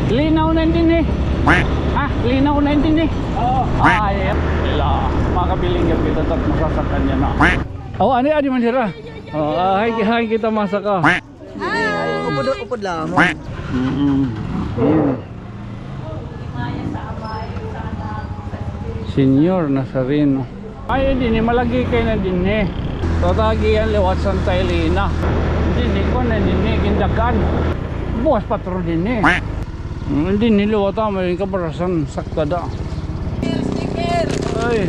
Linaw na din eh. Ha? Linaw na din eh. Oo. Ay, wala. Makabiling yung kita at masasaktan niya na. Oh, ano yan? Di man sira. Oh, hay kita masaka. Upod lang mo. Senior Nazareno. Ay, din malagi kayo na din eh. Tatagi yan liwat Santa Elena. Hindi ko na din eh. Gindagan. Buwas patro din eh. Hindi niliwat mo yung kabarasan saktada. Ay.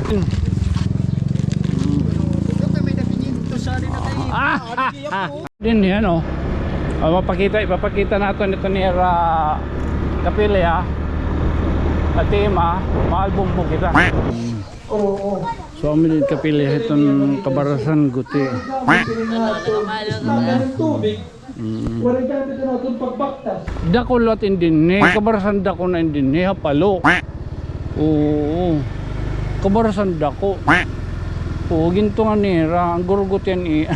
Din yan o. Ipapakita natin ito ni Kapili ha. Katima, mahal bumbo kita. Oo. So amin din Kapili itong kabarasan guti. Dako lot indin kabarasan dako na indin hapalo. Oo. Kabarasan dako. Oo, ginto nga nira, ang gurugot yan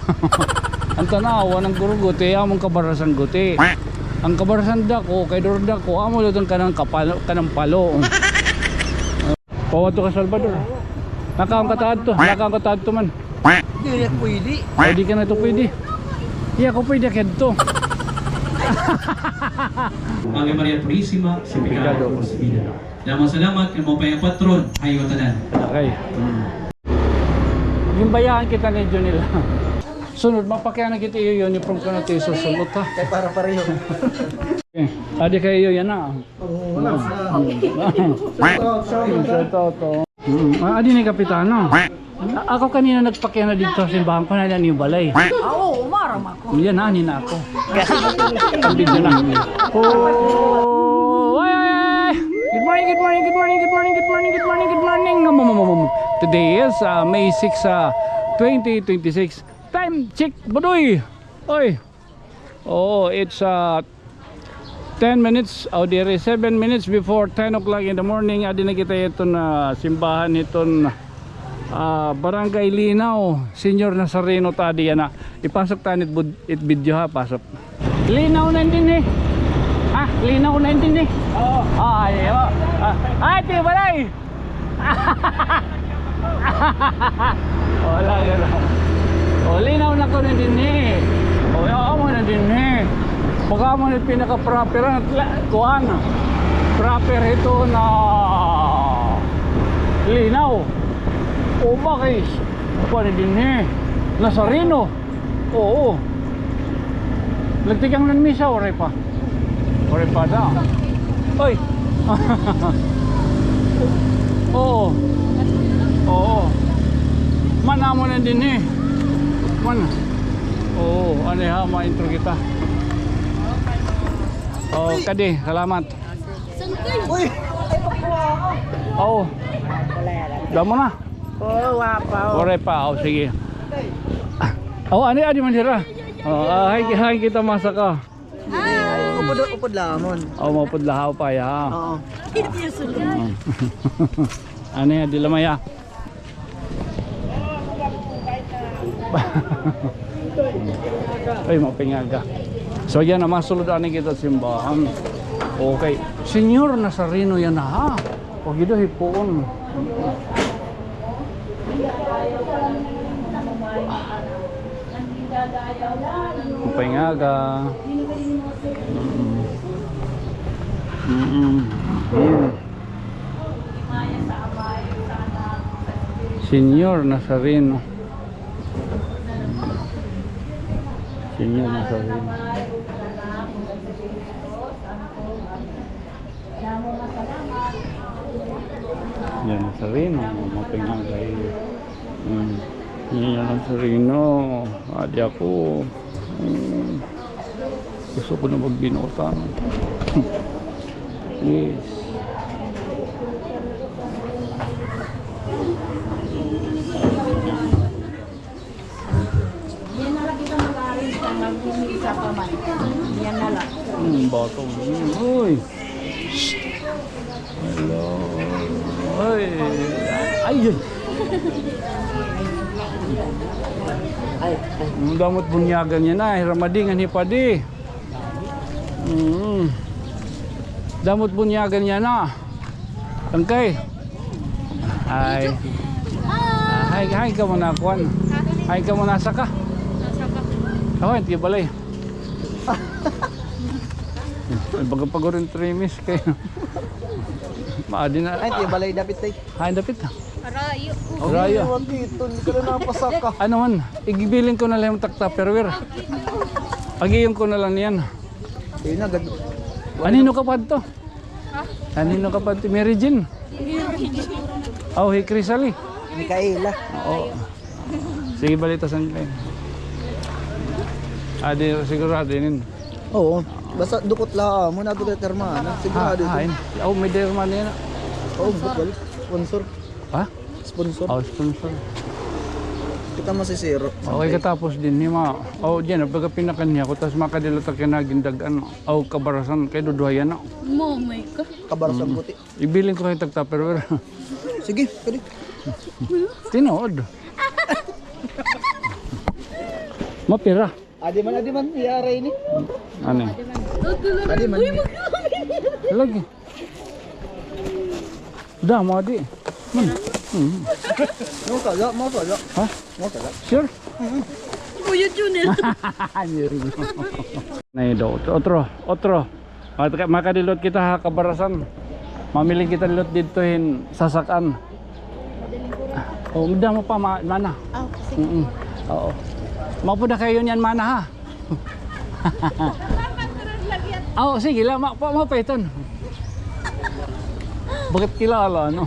ang tanawa ng gurugot among kabarasan guti. Ang kabarasan dako, kay Dorda ko, amo doon kanang palo. Pawato ka Salvador. Nakang katad to man. Hindi pwede. Hindi ka na ito pwede. Iya ko pwede kedto. Ave Maria Purísima, sin pecado concebida. Damos salamat kay mo payang patron, ayo tanan. Okay. Yung bayaan kita ni nila. Sunod, mapakyanan kita iyo uniform ko na tayo susunod ha. Kaya para pareho. Adi kayo yan na. Oo, wala. Shout out. Adi ni Kapitano. Ako kanina nagpakyanan dito sa simbahan ko na yan yung balay. Oo, umarang ako. Yan na, na ako. Ang video na. Oh, ay! Good morning. Today is May 6, 2026. Time check, Budoy. Oy. Oh, it's 10 minutes, 7 minutes before 10 o'clock in the morning. Adi na kita ito na simbahan itong Barangay Linaw, Senior Nazareno tadi yan na. Ipasok tayo it video ha, pasok. Linaw na din eh. Ha? Linaw na din eh. Oo. Ay, ati balay. Wala gano'n. O, linaw na ko na din eh. O, yaw mo na din eh. Pagka mo na pinaka-proper kuhan. Proper ito na Linaw. O, bakit? Kuhan na din eh. Nazareno. Oo. Nagtigang ng misa, oray pa. Oray pa daw. Oy. Oo. Oo. Mana mo na din eh. Mana? Oo, ano ha, ma-intro kita. Oh, kadi, salamat. Uy! Oo. Damo na. Oo, wapaw. Oray pa, oh, sige. Oh, ano yan, man sira. Oh, hay kita masaka. Upod lang mo. Oh, mapudlahaw pa ya. Oo. Ano yan, di lamaya. Ay, mapingaga. So yan, masulod ani kita simbahan. Okay. Senior Nazareno yan na ha. O gido hipoon. Mapingaga. Senior Nazareno. Senior Nazareno. Yan Nazareno, mapingagay. Yan Nazareno. Adi ako. Gusto ko na magbinota. Yes. Yan na lang. Bato. Uy. Hello. Uy. Ayun. Ang damot bunyagan niya na. Ramadingan hipadi. Damot bunyagan niya na. Tangkay. Ay. Hi ka muna, Kwan. Hi ka muna, saka. Ako, hindi balay. Pagpagurin 3 miss kayo. Maadi na. Ay, di balay dapit tay. Hain dapit. Rayo. Rayo. Huwag dito, hindi ka na napasaka. Ano man, igibilin ko na lang yung taktaperware. Pag-iyong ko na lang yan. Ayun na, gado. Anino ka pa to? Anino ka pa to? Mary Jean? Oh, hey Crisali. Mikaela. Oo. Sige, balitasan kayo. Adi, sigurado yun. Oo. Basta dukot lang mo na dukot termana. Sigurado Hain. ito. Oh, may derma na yan. Oo, bukal. Sponsor. Ha? Sponsor. Oh, sponsor. Kita masisiro. Okay, katapos din ni ma. Oh, diyan, pagka pinakanya ko, tapos makadilata ka na gindagan. Oh, kabarasan, kay duduhayan na. Oh my God. Kabarasang puti. Ibilin ko kayo taktaperware. Sige, kali. Tinood. Mapira. Adi man, iyaray ni. Ano? Adi man. Lagi. Damo adi. Man. Mo pala. Ha? Mo pala. Sure. Kuya Junel. Nay do. Otro. Makadilot kita ha kabarasan. Mamili kita dilot ditohin sasakan. Oh, muda mo pa mana. Ah, sige. Oo. Mapuda kayo niyan mana ha. Oo, sige lang. Mapaitan. Bakit kilala, no?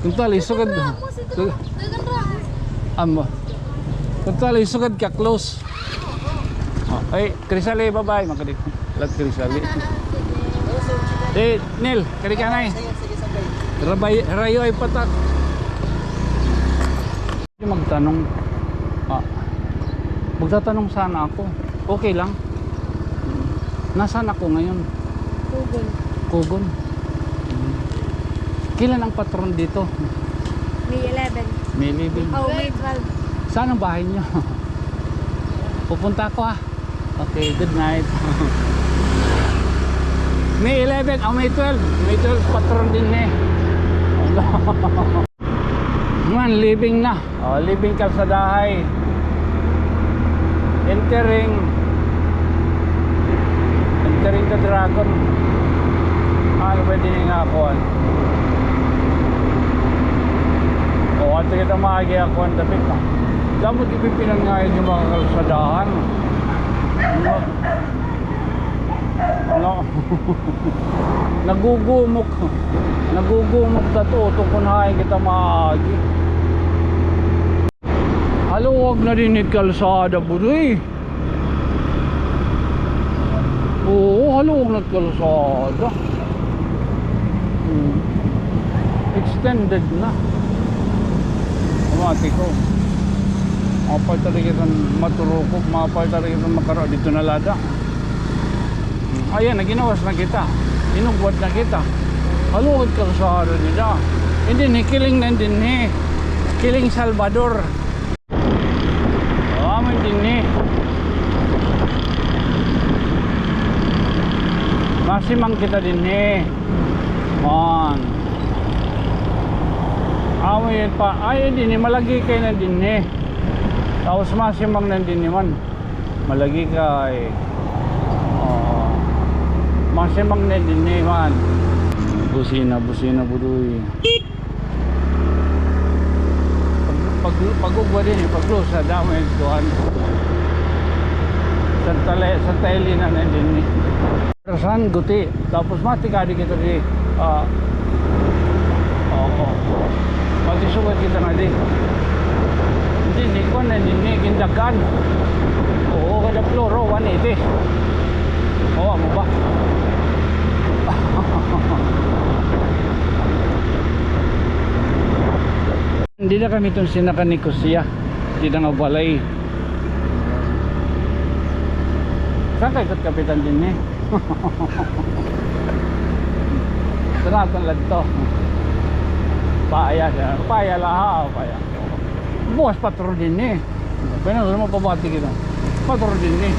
Kung tali, sugad. Amo. Kung tali, sugad ka, close. Oh, ay, Crisali, bye-bye. Makadik. Lat Crisali. Nel, kadikanay. Rayo ay patak. Magtanong. Magtatanong sana ako. Okay lang. Nasaan ako ngayon? Google. Kugon. Kailan ang patron dito? May 11. May living. Oh, May 12. Saan ang bahay niyo? Pupunta ako ah. Okay, good night. May 11, oh May 12. May 12 patron din eh. Man, living na. Oh, living Kalsadahay. Entering the Dragon. Ano pwede nga ako? O, at kita maagi ako ang damit na. Damot ipipinan ngayon yung mga kalsadahan. No. Nagugumok na to. Tukunahin kita maagi. Haluwag na din kalsada, budoy. Oo, haluwag na kalsada. Extended na. Umati ko. Mapay talaga ng maturukog, mapay talaga ng makaro dito na lada. Ayan, naginawas na kita. Inugwad na kita. Haluwag kalsada nila. Hindi ni kiling na din ni. Kiling Salvador. Amin din ni. Masimang kita din ni. Man. Amin pa. Ay din ni malagi kay na din ni. Tapos masimang na din ni man. Malagi kay. Masimang na din ni man. Busina budoy. Pag-ugwa din yung pag-close sa damo yung tuhan sa tali na din rasan guti tapos matikadi kita di pati sugat kita nga di hindi ko na hindi gindagan oo kada floro 180 oo mo ba hindi na kami itong sinakan ni Kusiya. Hindi na nga balay. Saan kayo kat kapitan din eh? Sanatan lang to. Paya laha. Paya. Bukas patro din eh. Pwede na mapabati kita. Patro din eh.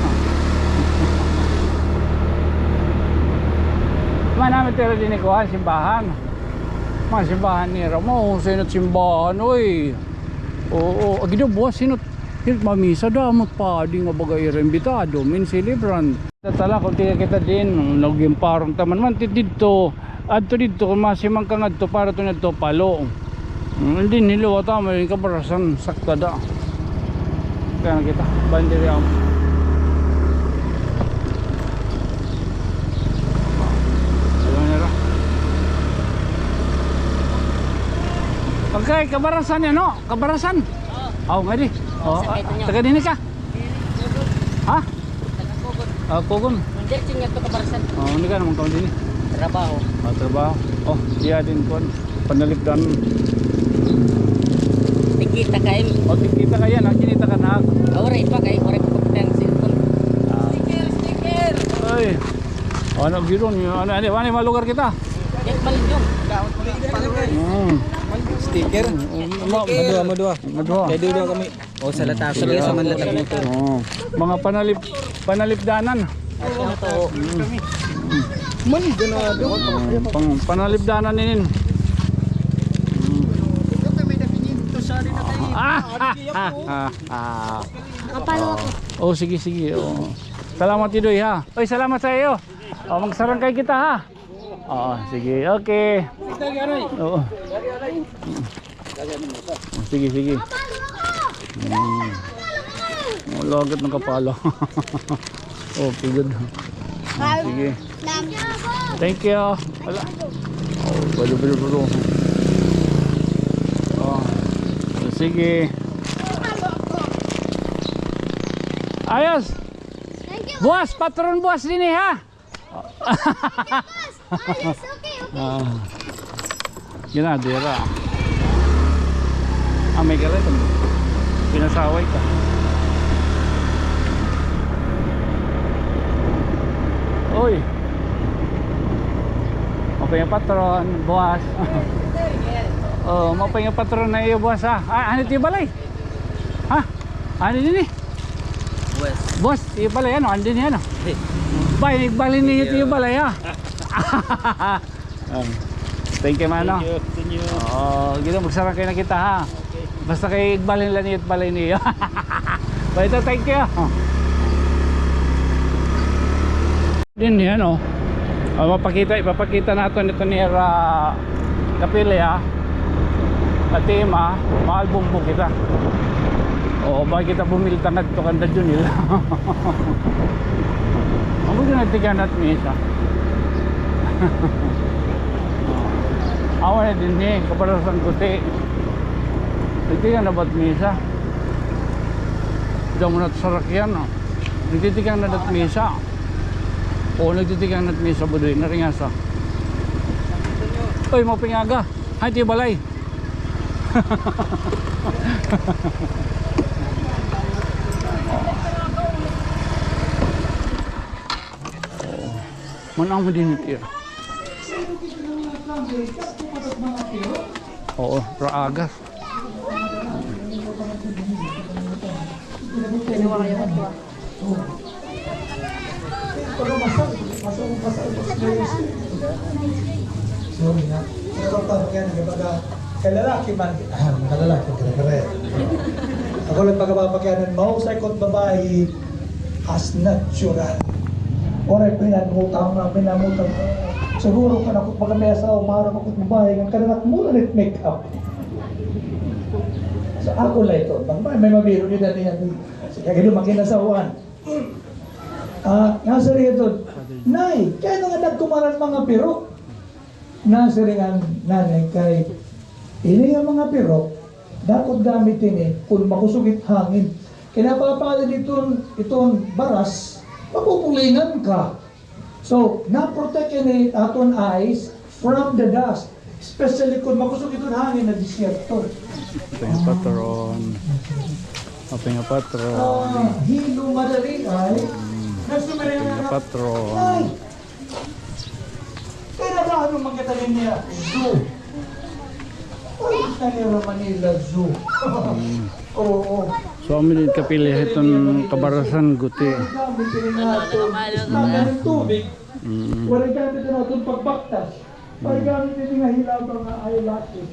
Man namin tira din ikuhan, simbahan. Mga simbahan ni Ramo, sinot simbahan, oy. Oo, ginubuwas sinot. Sinot mamisa damot pa, di nga bagay imbitado, min celebrant. Tatala, kung tiga kita din, naging parang taman man, dito. Adto dito, kung masimang kang adto, para to na to palo. Hindi nilo, tama yung kabarasan, sakta da. Kaya na kita, bandiri ako. Okay, kabarasan yan, no? Kabarasan. Oo, nga di. Oh, taga din ka? Ha? Kugon. Hindi, siya ito kabarasan. Oh, hindi ka naman kawin din. Trabaho. Trabaho. Oh, iya din po. Panalipdan. Tikita kayo. Oh, kita ka yan. Kinita ka na. Oray pa kayo. Oray pa kapatid ng cellphone. Sticker! Ay. Ano, giron. Ano, malugar kita? Yan balik yun. Sticker. Madua. Kaya dito kami. O sa latas. Sa manlatag mo to. Oh. Mga panalipdanan. Man, gano'n. Panalipdanan ninin. Kapalo ako. Oh, sige. Oh. Salamat Idoy ha. Oy, salamat sa iyo. Oh, magsarangkay kita ha. Oo, sige. Okay. Oo. Sige. Oh, lagat ng kapalo. Okay, good. Sige. Thank you. Wala. Oh, balo. Oh. Sige. Ayos. Buas, patron buas din eh ha. Ginadira. May galit. Pinasaway ka. Uy. Mapay yung patron, buwas. Oh, mapay yung patron na iyo, buwas ha. Ano ito yung balay? Ha? Ano din eh? Buwas, yung balay ano? Ano din yan ano? Bay, nagbalin niyo ito yung balay ha. Thank you mano. Thank you. Oo, gito magsarang kayo na kita ha. Basta kayo igbalin lang niyo at balay niyo. Bye, thank you. Din yan oh. Ipapakita natin ito ni Kapili ha. Atima, mahal bumbong kita. Oo, bakit kita bumili tangad to kanda Junil. Ang buti nagtigan at misa. Awan na din niya, kaparasang kuti. Nagtigan na ba't misa? Diyan mo na sarakyan no. Nagtitigan na dat misa. O nagtitigan na misa budoy, naringasa. Uy, mapingaga. Hay, ti balay. Manang mo din ito. Oo, raagas. Sorry na. Pero parang yan, kalalaki man, kalalaki, kare-kare. Ako lang pagkabapakyanan, mahusay ko't babae as natural. Oray, pinamutang na, siguro ka na ko't magamesa o maharap ako't babae, ang kananak muna net make-up. So ako lang ito, may mabiro nyo na niya. Kaya lumaki na sa uwan. Nasa rin ito, Nay, kaya nga nagkumaran mga piro. Nasa rin ang nanay kay ini ang mga piro, dapat gamitin eh, kung makusugit hangin. Kaya napapala itong baras, mapupulingan ka. So, na-protect ni aton eyes from the dust. Especially kung makusugit itong hangin na disyerto. Ito yung patron. Ito yung patron. Hilo madali ay, nagsumirin Ito yung patron. Ay! Kaya ba ano magkatalin niya? Zoo. Ay, nalira Manila Zoo. Oo. So amin kapili itong kabarasan guti. Gamit rin natin. Isla ng tubig. Wala gamit na itong pagbaktas. Wala gamit na nga hilaw mga eyelashes.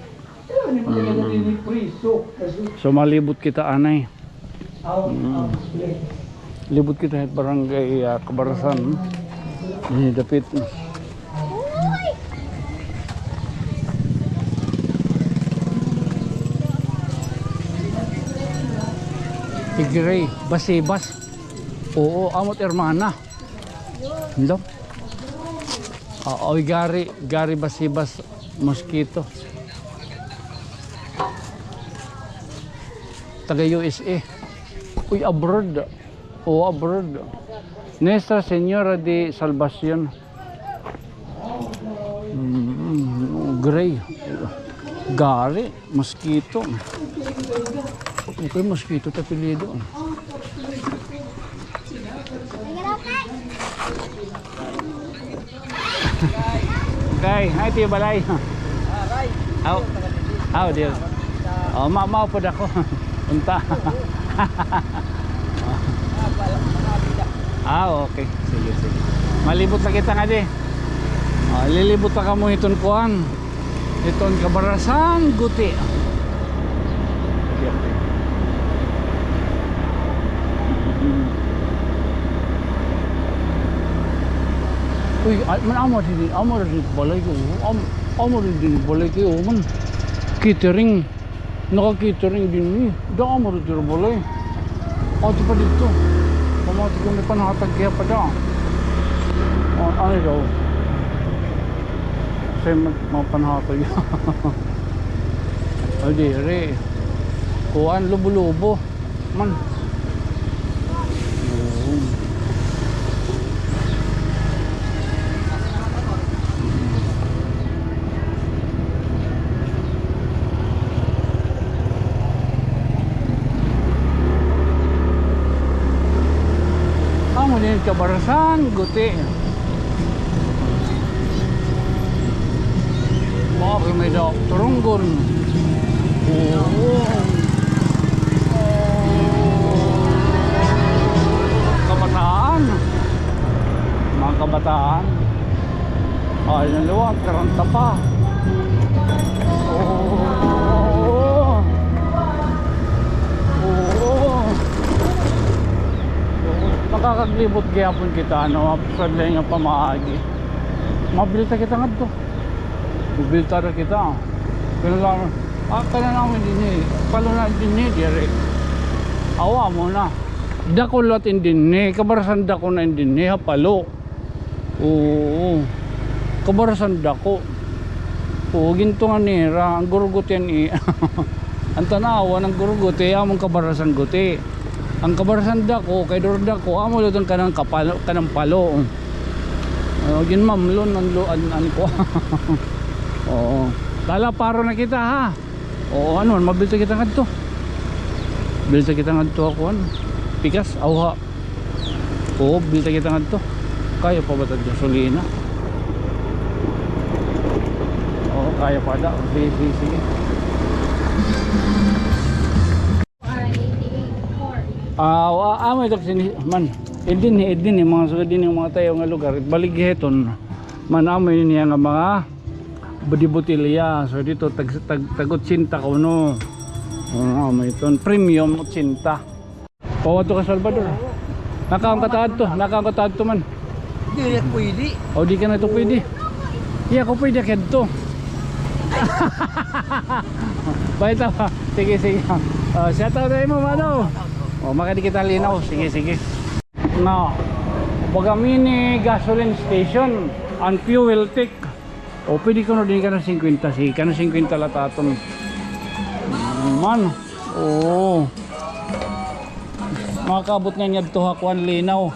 Kaya hindi mo talaga din preso. Kasi So malibot kita anay. out of place. Libot kita sa barangay Kabarasan. Ini dapit. Igray, basibas. Oo, amot hermana. Hindi. Gari basibas mosquito. Taga USA. Uy, abroad. Oo, abroad. Nuestra Señora de Salvación. Gray. Gari, mosquito. Okay, mosquito tapilido. Okay, ay tiyo balay. Aw. Aw, deal. Oh, mao pod ako. Unta. Okay. Sige, sige. Malibot na kita nga di. Lilibot na ka mo iton kuan. Iton Kabarasan Guti. Uy, man amo din balay ko. Amo din balay ko man. Catering. Naka-catering din ni. Da amo din balay. Ito pa dito. Pamati ko may panhatag kaya pa da. Ano daw? Kasi mapanhatag yan. Ay di, re. Kuhaan, lubo-lubo. Man. Din Kabarasan Guti. Mga may daw turunggon. Kabataan. Mga kabataan. Yung luwag, karanta pa. Makakaglibot gyapon kita ano, sadlay nga pamaagi. Mabilta kita ngadto. Mabilta ra kita. Pero lang kana namin din palo na din dire. Awa mo na. Dako lot din Kabarasan dako na din hapalo. Oo. Kabarasan dako. Oo, ginto nga nira ang gurguten ang tanawa ng gurgute among Kabarasan Guti. Ang Kabarasan dako kay Dorda ko amo lo kanang kapalo kanang palo. Gin mamlon an ko. Oo. Dala paro na kita ha. Oo, ano mabilta kita ngadto. Bilta kita ngadto ako ano. Pikas awha. Oo, bilta kita ngadto. Kaya pa ba tad gasolina? Oo, kaya pa da. Sige. Amo ito sini man edin mga sugad din yung mga tayo nga lugar baligheton man amo niya nga mga budi-butilya. So dito tagot sinta ko no. Amo ito premium sinta. Pawa to ka Salvador. Nakaangkataad to man. Hindi na pwede. O di ka na to pwede. Iya ko pwede kedto. Baita pa. Sige. Shout out tayo mo mano. Makadi kita linaw. Sige. No. Bagamini gasoline station and fuel tank. Pwede ko na din ka na 50. Sige ka na 50 lataton. Man. Makakabot nga niya ito hakuan linaw.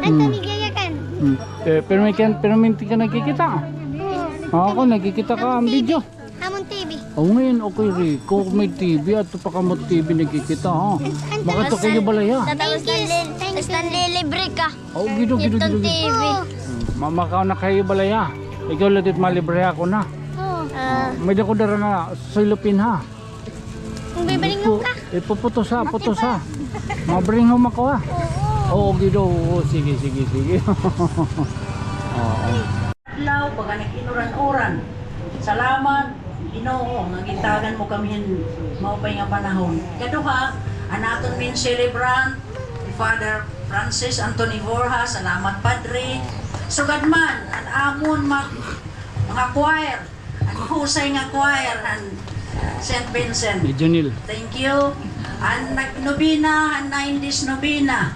Anthony Gayakan. Pero minti ka nagkikita. Ako, nagkikita ka ang video. Hamon TV. Ngayon, okay, Rico. May TV at pakamot TV nagkikita, ha? Bakit to kayo balaya? Thank you. Stanley libre ka. Gido. TV. Mama ka na kayo balaya. Ikaw latit malibre ako na. May dako dara na silupin, ha? Kung bibaling mo ka. Putos ha. Mabring mo ako, ha? Oo, gido. Sige. Oo. Law, pag nakinuran-uran. Salamat, Ginoo, nga gintagan mo kami maupay nga panahon. Kaduha, anaton min celebrant, Father Francis Anthony Borja, salamat Padre. Sugad man, ang amon mga choir, ang husay nga choir, ang St. Vincent. Ni Junil. Thank you. Ang nagnobina, ang 90s nobina,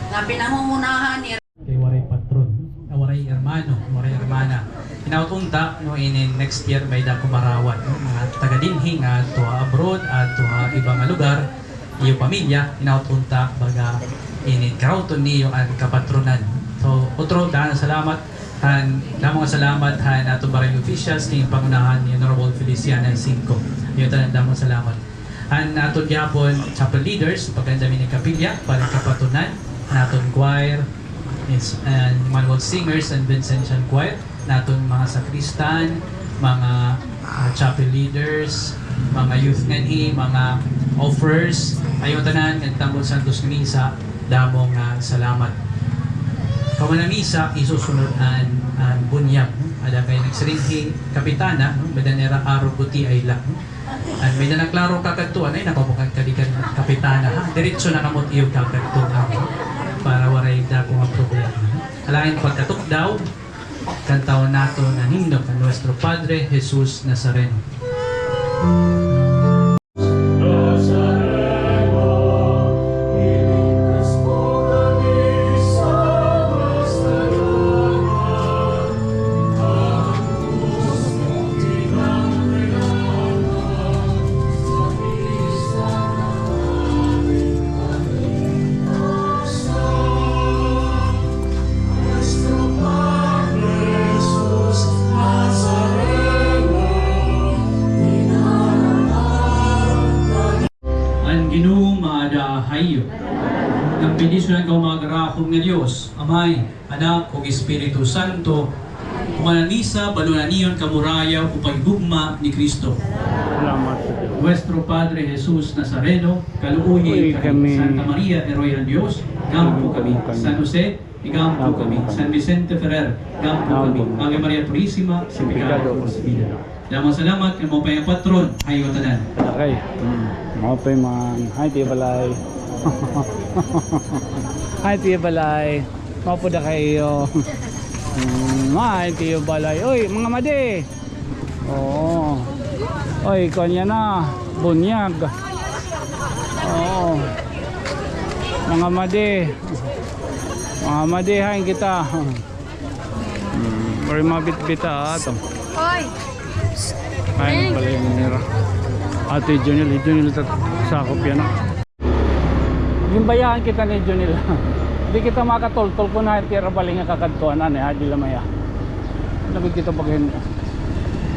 nga pinangungunahan ni Kay waray patron, waray hermano, waray hermana. Pinautunta no in next year may dako marawat no mga taga dinhi nga tuwa abroad at tuwa ibang lugar iyo pamilya pinautunta baga in karawton niyo ang kapatronan. So otro daan salamat han damo nga salamat han ato barangay officials ning pangunahan ni Honorable Feliciana 5. Iyo tanan damo salamat. Han ato gyapon chapel leaders paganda mi ni kapilya para kapatunan naton choir and manual singers and Vincentian choir naton mga sakristan, mga chapel leaders, mga youth nganhi, mga offers, ayo tanan nagtambol Santos Misa, damong salamat. Kaman misa isusunod ang bunyag, ada kay nagsiringhi kapitana, Badanera Aro Buti ay lang. At may nagklaro kakadtuan ay nakabukag kadikan kapitana, ha? Diretso na kamot iyo kakadtuan para waray dako nga problema. Alain pagkatok daw kantaon nato na himno kan nuestro Padre Jesus Nazareno. Hayo. Ang pinisyon ng umagarahon ng Diyos, Amay, Anak, o Espiritu Santo, kumananisa, balunaniyon, kamuraya, upay gugma ni Kristo. Salamat. Nuestro Padre Jesus Nazareno, kaluuyi kami. Santa Maria, Eroy ng Diyos, gampo kami. San Jose, igampo kami. San Vicente Ferrer, gampo kami. Ave Maria Purísima, Simplicado Concebida. Damang salamat, kay mo pa yung patron, hayo tanan. Okay. Mapay man. Hi, Tia Balay. Hi, Tia Balay. Mapuda kayo. Hi, Tia Balay. Uy, mga madi. Oo. Uy, kanya na. Bunyag. Oo. Mga madi. Mga madi, hain kita. Pari mabit-bita ato. Hoy. Ay, pala yung nira. Ate Junil sakop yan. Yung bayaan kita ni Junil. Hindi kita makatol-tol ko na tira baling nga kakadtuan ani ha di lamaya. Nabi kita bagay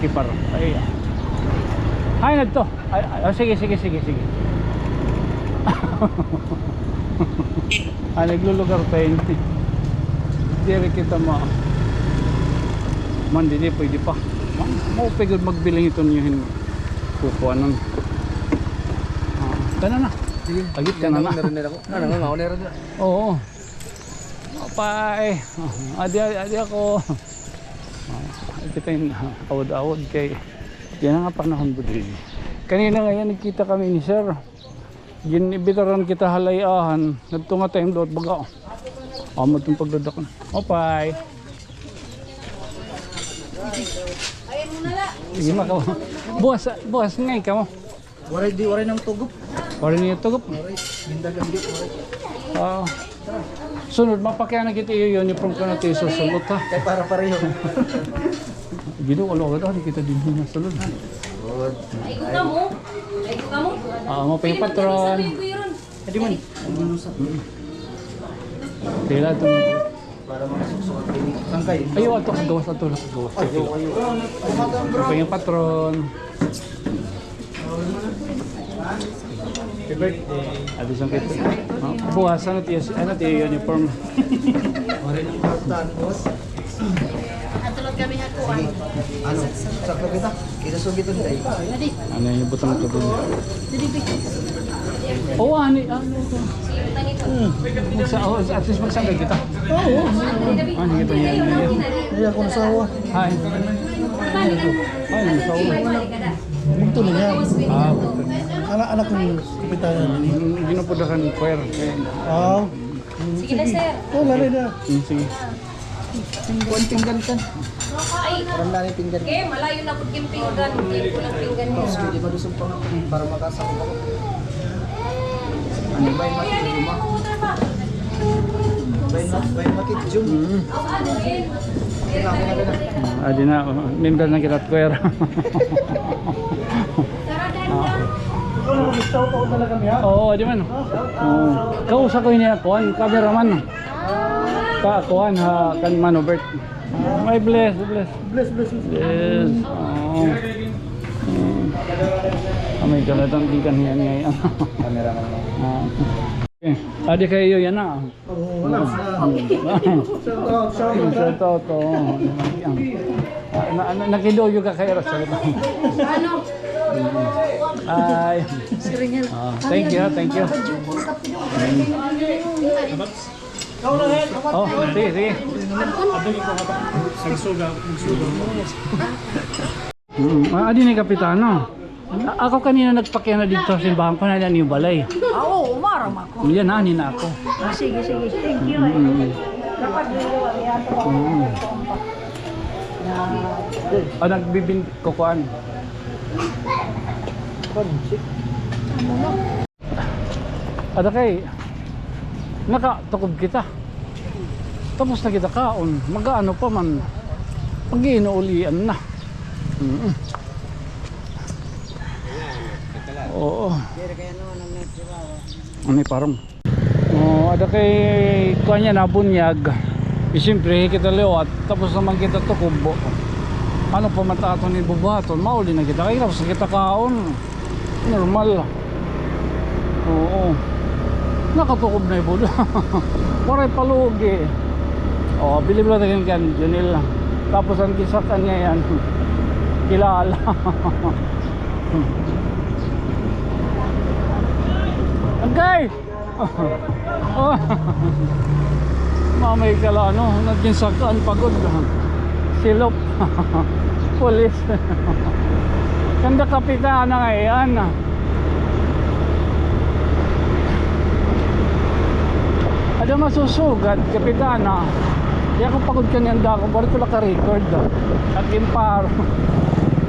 kipar. Ay. Ay nagto. Sige. Naglulugar pa yun. Diri kita mandi di pwede pa. Mau pagod magbiling ito niyo kukuanon. Kana na. Sige. Agit ka na. Oo. Opay. Adi ako. Kita yung awad-awad kay yan nga panahon po din. Kanina ngayon nagkita kami ni Sir. Ginibitaran kita halayahan. Nagtunga tayong doon baga. Amot yung pagdadak na. Opay. Ayan mo na la. Sige makaw. Buwas ngay ka mo. Waray ng tugup. Waray niyo tugup. Gindagan di waray. Oo. Sunod mapakya na kita iyo uniform ko na tayo sa sulot ha. Kay para pareho. Ginuulo ka daw kita din na sulod. Ay, ka mo. Mo pa yung patron. Adi man. Tila ito. Para makasuksok ang clinic. Saan kayo? Ayaw, ato gawas. Ito yung patron. Happy birthday. Adi sang kita. Buwasan natin yung uniform. Marin ang kartan, boss. Natulog kami nga kuwan. Ano? Sakto kita? Kita sugit ang day. Ano yung butang ko dun? Oo, ani. Ano ito? At least magsanggal kita. Oo. Ano kita niya? Hindi ako nasawa. Hi. Ay, nasawa. Bugto na niya. Ah, Anak ng kapitanan ini. ginupudakan choir. Ah. Sige na, sir. Oh, lari na. Sige. Kuan pinggan kan. Parang dami pinggan. Okay, malayo na po yung pinggan. Hindi ko lang pinggan niya. Hindi madusog pa para makasako ako. Ano ba yung makit rumah? Ba yung makit jum. Adi na, member na kita choir. Shout-out talaga kami ha. Oo, di man. Kausa ko niya, kuhan, cameraman. Kuhan ha, kan Manobert. May bless. Yes. Oo. May kalatang ikan niya ngayon. Cameraman mo. Adi kayo yan na. Oo, wala sa. Shout out. Nakidoyo ka kay Rosal. Ano? Ay. Thank you. Oh, sige. Adi ni Kapitano. Ako kanina nagpakya na dito sa simbahan ko na yung balay. Oo, umaram ako. Yan na, na ako. Sige. Thank you. Dapat Nagbibin kukuan. Ada kay nakatukod kita. Tapos na kita kaon. Mag-ano pa man. Pag-inuulian na. Oo. Ano parang. Ada kay kuan niya nabunyag. Siyempre kita liwat. Tapos naman kita tukubo. Ano pa matato ni bubaton, mauli na kita. Kaya tapos kita kaon. Normal. Oo. Nakatukob na ibo. Waray palugi. Bilib lang tayo kan Junil. Tapos ang kisakan niya yan. Kilala. Okay. Mamay kala no, nagkinsakan pagod. Silop. Pulis. Kanda kapitana ngayon. Ada masusugat kapitana. Kaya kung pagod ka niyanda ako, barit ko lang ka-record. At impar.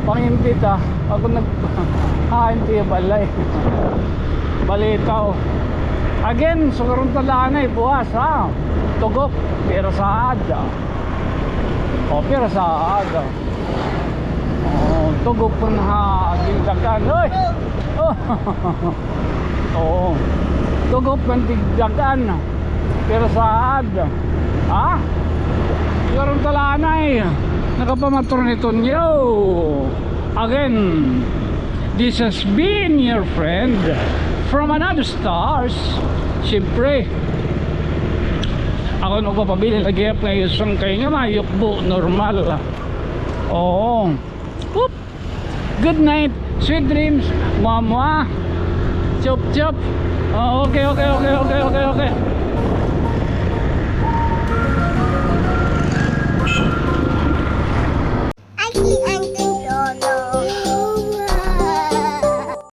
Pangimpita. Ako nag-hainti balay. Balitaw. Again, sugarong talanay, buwas ha. Tugok, pero saad. Pero saad. Tugok po na gindagan. Uy! Tugok po na gindagan. Pero saad. Ha? Sugarong talanay. Nakapamatro nito niyo. Again, this has been your friend from another stars. Siyempre ako nagpapabili lagi up ngayon sang kayo nga mayukbo normal. Oo. Oop. Good night, sweet dreams, mama. Chop chop. Okay.